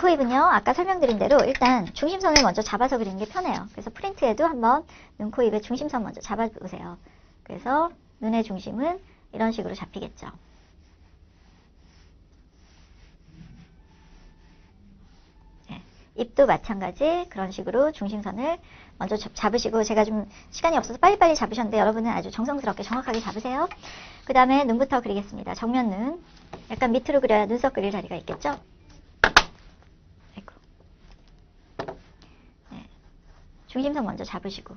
코, 입은요, 아까 설명드린 대로 일단 중심선을 먼저 잡아서 그리는 게 편해요. 그래서 프린트에도 한번 눈, 코, 입의 중심선 먼저 잡아보세요. 그래서 눈의 중심은 이런 식으로 잡히겠죠. 네. 입도 마찬가지 그런 식으로 중심선을 먼저 잡으시고, 제가 좀 시간이 없어서 빨리빨리 잡으셨는데 여러분은 아주 정성스럽게 정확하게 잡으세요. 그 다음에 눈부터 그리겠습니다. 정면 눈. 약간 밑으로 그려야 눈썹 그릴 자리가 있겠죠? 아이고. 네. 중심선 먼저 잡으시고.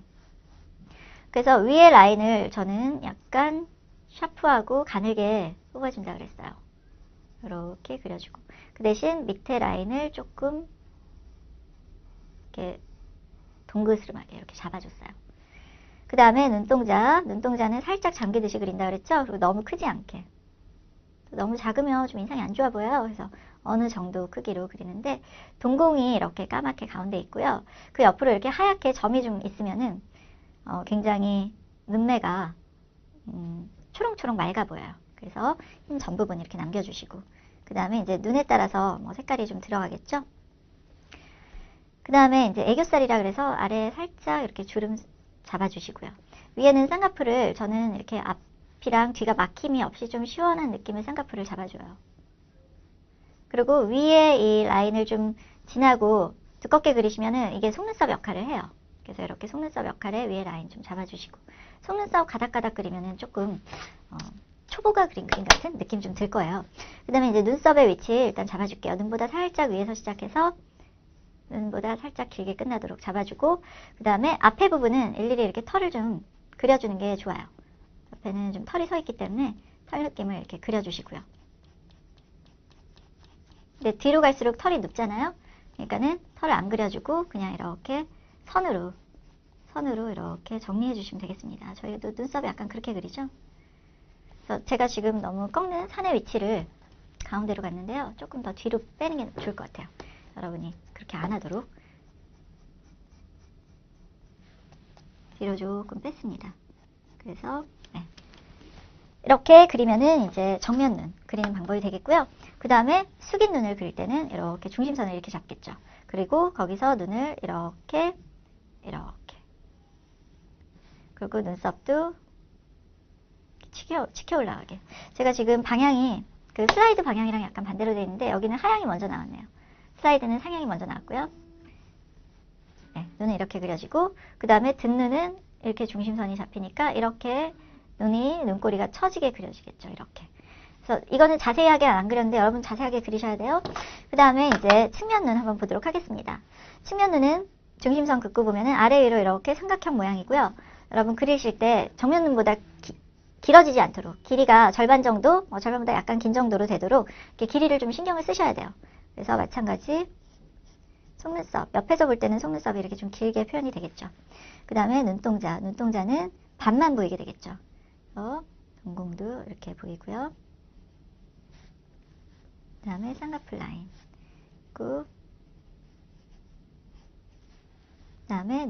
그래서 위에 라인을 저는 약간 샤프하고 가늘게 뽑아준다 그랬어요. 이렇게 그려주고. 그 대신 밑에 라인을 조금 이렇게 동그스름하게 이렇게 잡아줬어요. 그 다음에 눈동자. 눈동자는 살짝 잠기듯이 그린다 그랬죠? 그리고 너무 크지 않게. 너무 작으면 좀 인상이 안 좋아 보여요. 그래서 어느 정도 크기로 그리는데, 동공이 이렇게 까맣게 가운데 있고요. 그 옆으로 이렇게 하얗게 점이 좀 있으면은 굉장히 눈매가 초롱초롱 맑아 보여요. 그래서 흰 점 부분 이렇게 남겨주시고, 그 다음에 이제 눈에 따라서 뭐 색깔이 좀 들어가겠죠? 그 다음에 이제 애교살이라 그래서 아래에 살짝 이렇게 주름 잡아주시고요. 위에는 쌍꺼풀을 저는 이렇게 앞이랑 뒤가 막힘이 없이 좀 시원한 느낌의 쌍꺼풀을 잡아줘요. 그리고 위에 이 라인을 좀 진하고 두껍게 그리시면은 이게 속눈썹 역할을 해요. 그래서 이렇게 속눈썹 역할에 위에 라인 좀 잡아주시고, 속눈썹 가닥가닥 그리면은 조금 초보가 그린 그림 같은 느낌 좀 들 거예요. 그 다음에 이제 눈썹의 위치 일단 잡아줄게요. 눈보다 살짝 위에서 시작해서 눈보다 살짝 길게 끝나도록 잡아주고, 그 다음에 앞에 부분은 일일이 이렇게 털을 좀 그려주는 게 좋아요. 앞에는 좀 털이 서 있기 때문에 털 느낌을 이렇게 그려주시고요. 근데 뒤로 갈수록 털이 눕잖아요. 그러니까는 털을 안 그려주고 그냥 이렇게 선으로 이렇게 정리해 주시면 되겠습니다. 저희도 눈썹에 약간 그렇게 그리죠. 그래서 제가 지금 너무 꺾는 산의 위치를 가운데로 갔는데요. 조금 더 뒤로 빼는 게 좋을 것 같아요. 여러분이 그렇게 안 하도록 뒤로 조금 뺐습니다. 그래서 네. 이렇게 그리면은 이제 정면 눈 그리는 방법이 되겠고요. 그 다음에 숙인 눈을 그릴 때는 이렇게 중심선을 이렇게 잡겠죠. 그리고 거기서 눈을 이렇게 그리고 눈썹도 치켜 올라가게. 제가 지금 방향이 그 슬라이드 방향이랑 약간 반대로 되어 있는데 여기는 하향이 먼저 나왔네요. 슬라이드는 상향이 먼저 나왔고요. 네, 눈은 이렇게 그려지고, 그 다음에 뒷눈은 이렇게 중심선이 잡히니까 이렇게 눈꼬리가 처지게 그려지겠죠. 이렇게. 그래서 이거는 자세하게 안 그렸는데 여러분 자세하게 그리셔야 돼요. 그 다음에 이제 측면 눈 한번 보도록 하겠습니다. 측면 눈은 중심선 긋고 보면은 아래 위로 이렇게 삼각형 모양이고요. 여러분 그리실 때 정면 눈보다 길어지지 않도록, 길이가 절반 정도, 절반보다 약간 긴 정도로 되도록 이렇게 길이를 좀 신경을 쓰셔야 돼요. 그래서 마찬가지 속눈썹, 옆에서 볼 때는 속눈썹이 이렇게 좀 길게 표현이 되겠죠. 그 다음에 눈동자는 반만 보이게 되겠죠. 동공도 이렇게 보이고요. 그 다음에 쌍꺼풀 라인, 그 다음에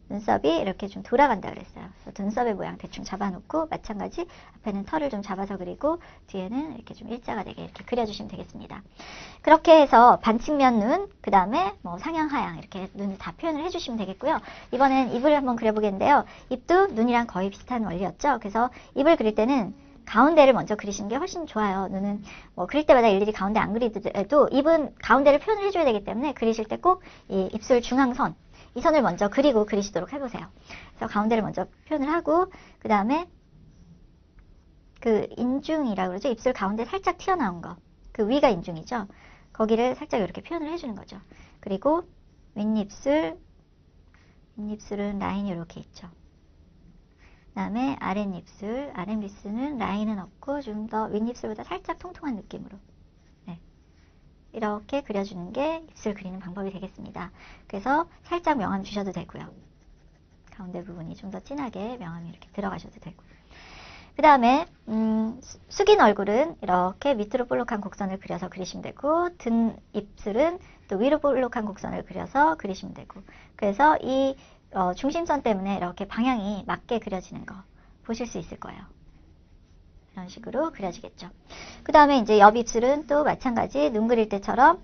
눈썹이 이렇게 좀 돌아간다 그랬어요. 그래서 눈썹의 모양 대충 잡아놓고, 마찬가지 앞에는 털을 좀 잡아서 그리고 뒤에는 이렇게 좀 일자가 되게 이렇게 그려주시면 되겠습니다. 그렇게 해서 반측면 눈, 그 다음에 뭐 상향 하향 이렇게 눈을 다 표현을 해주시면 되겠고요. 이번엔 입을 한번 그려보겠는데요. 입도 눈이랑 거의 비슷한 원리였죠. 그래서 입을 그릴 때는 가운데를 먼저 그리시는 게 훨씬 좋아요. 눈은 뭐 그릴 때마다 일일이 가운데 안 그리더라도 입은 가운데를 표현을 해줘야 되기 때문에 그리실 때 꼭 이 입술 중앙선, 이 선을 먼저 그리고 그리시도록 해보세요. 그래서 가운데를 먼저 표현을 하고, 그 다음에 그 인중이라고 그러죠. 입술 가운데 살짝 튀어나온 거. 그 위가 인중이죠. 거기를 살짝 이렇게 표현을 해주는 거죠. 그리고 윗입술은 라인이 이렇게 있죠. 그 다음에 아랫입술은 라인은 없고 좀 더 윗입술보다 살짝 통통한 느낌으로. 이렇게 그려주는 게 입술 그리는 방법이 되겠습니다. 그래서 살짝 명암 주셔도 되고요. 가운데 부분이 좀 더 진하게 명암이 이렇게 들어가셔도 되고. 그 다음에 숙인 얼굴은 이렇게 밑으로 볼록한 곡선을 그려서 그리시면 되고, 등 입술은 또 위로 볼록한 곡선을 그려서 그리시면 되고, 그래서 이 중심선 때문에 이렇게 방향이 맞게 그려지는 거 보실 수 있을 거예요. 이런 식으로 그려지겠죠. 그 다음에 이제 옆 입술은 또 마찬가지 눈 그릴 때처럼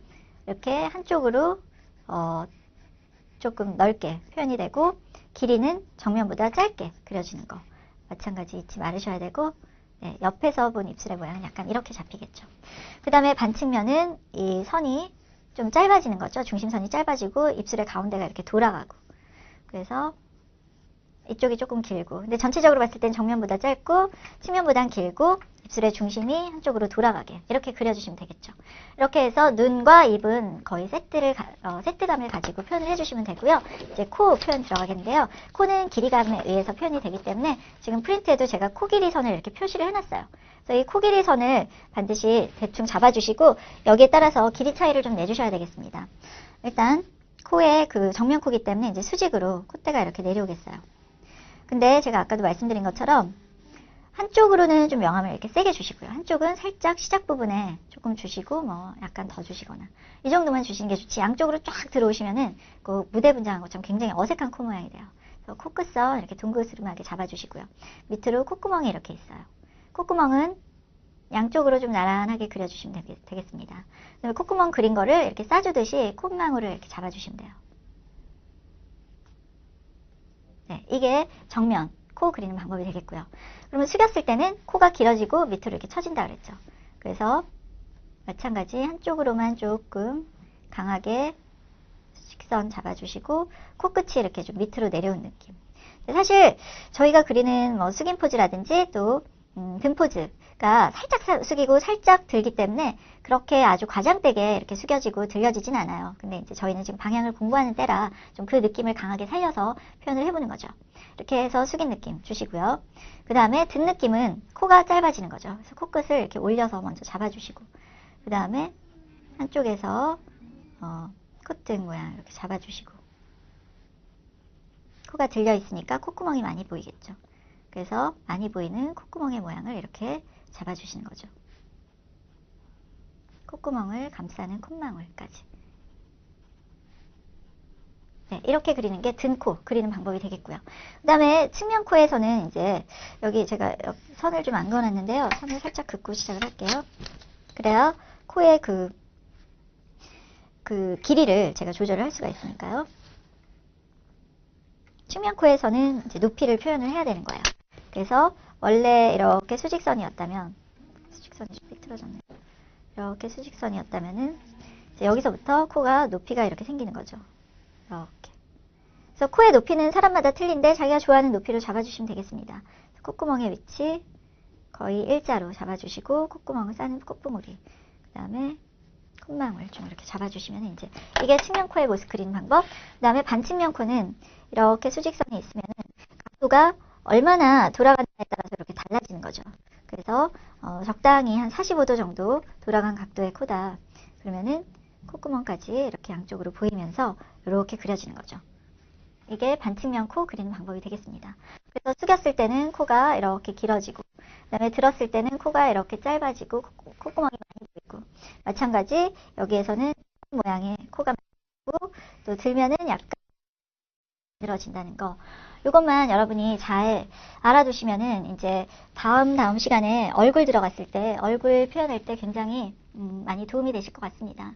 이렇게 한쪽으로 조금 넓게 표현이 되고, 길이는 정면보다 짧게 그려지는 거 마찬가지 잊지 말으셔야 되고, 네, 옆에서 본 입술의 모양은 약간 이렇게 잡히겠죠. 그 다음에 반측면은 이 선이 좀 짧아지는 거죠. 중심선이 짧아지고 입술의 가운데가 이렇게 돌아가고, 그래서 이쪽이 조금 길고, 근데 전체적으로 봤을 땐 정면보다 짧고 측면보단 길고 입술의 중심이 한쪽으로 돌아가게 이렇게 그려주시면 되겠죠. 이렇게 해서 눈과 입은 거의 세트감을 가지고 표현을 해주시면 되고요. 이제 코 표현 들어가겠는데요. 코는 길이감에 의해서 표현이 되기 때문에 지금 프린트에도 제가 코 길이 선을 이렇게 표시를 해놨어요. 그래서 이 코 길이 선을 반드시 대충 잡아주시고 여기에 따라서 길이 차이를 좀 내주셔야 되겠습니다. 일단 코의 그 정면 코기 때문에 이제 수직으로 콧대가 이렇게 내려오겠어요. 근데 제가 아까도 말씀드린 것처럼 한쪽으로는 좀 명암을 이렇게 세게 주시고요. 한쪽은 살짝 시작 부분에 조금 주시고 뭐 약간 더 주시거나 이 정도만 주시는 게 좋지, 양쪽으로 쫙 들어오시면은 그 무대 분장한 것처럼 굉장히 어색한 코 모양이 돼요. 그래서 코끝선 이렇게 둥그스름하게 잡아주시고요. 밑으로 콧구멍이 이렇게 있어요. 콧구멍은 양쪽으로 좀 나란하게 그려주시면 되겠습니다. 그다음에 콧구멍 그린 거를 이렇게 싸주듯이 콧망울을 이렇게 잡아주시면 돼요. 네, 이게 정면 코 그리는 방법이 되겠고요. 그러면 숙였을 때는 코가 길어지고 밑으로 이렇게 처진다 그랬죠. 그래서 마찬가지 한쪽으로만 조금 강하게 수직선 잡아주시고 코끝이 이렇게 좀 밑으로 내려온 느낌. 사실 저희가 그리는 뭐 숙임 포즈라든지 또 등 포즈가 살짝 숙이고 살짝 들기 때문에 그렇게 아주 과장되게 이렇게 숙여지고 들려지진 않아요. 근데 이제 저희는 지금 방향을 공부하는 때라 좀 그 느낌을 강하게 살려서 표현을 해보는 거죠. 이렇게 해서 숙인 느낌 주시고요. 그 다음에 든 느낌은 코가 짧아지는 거죠. 그래서 코끝을 이렇게 올려서 먼저 잡아주시고, 그 다음에 한쪽에서 콧등 모양 이렇게 잡아주시고, 코가 들려 있으니까 콧구멍이 많이 보이겠죠. 그래서 많이 보이는 콧구멍의 모양을 이렇게 잡아주시는 거죠. 콧구멍을 감싸는 콧망울까지. 네, 이렇게 그리는 게 든 코 그리는 방법이 되겠고요. 그 다음에 측면 코에서는 이제 여기 제가 선을 좀 안 그어놨는데요. 선을 살짝 긋고 시작을 할게요. 그래야 코의 그 길이를 제가 조절을 할 수가 있으니까요. 측면 코에서는 이제 높이를 표현을 해야 되는 거예요. 그래서 원래 이렇게 수직선이었다면, 수직선이 좀 삐뚤어졌네요. 이렇게 수직선이었다면은 이제 여기서부터 코가 높이가 이렇게 생기는 거죠. 이렇게. 그래서 코의 높이는 사람마다 틀린데 자기가 좋아하는 높이로 잡아주시면 되겠습니다. 콧구멍의 위치 거의 일자로 잡아주시고 콧구멍을 싸는 콧봉우리, 그 다음에 콧망울 좀 이렇게 잡아주시면 이제 이게 측면 코의 모습 그리는 방법. 그 다음에 반측면 코는 이렇게 수직선이 있으면은 각도가 얼마나 돌아가느냐에 따라서 이렇게 달라지는 거죠. 그래서 적당히 한 45도 정도 돌아간 각도의 코다. 그러면은 콧구멍까지 이렇게 양쪽으로 보이면서 이렇게 그려지는 거죠. 이게 반측면 코 그리는 방법이 되겠습니다. 그래서 숙였을 때는 코가 이렇게 길어지고, 그 다음에 들었을 때는 코가 이렇게 짧아지고 콧구멍이 많이 보이고, 마찬가지 여기에서는 모양의 코가 많이 보이고, 또 들면은 약간 만들어진다는 거, 이것만 여러분이 잘 알아두시면은 이제 다음 시간에 얼굴 들어갔을 때 얼굴 표현할 때 굉장히 많이 도움이 되실 것 같습니다.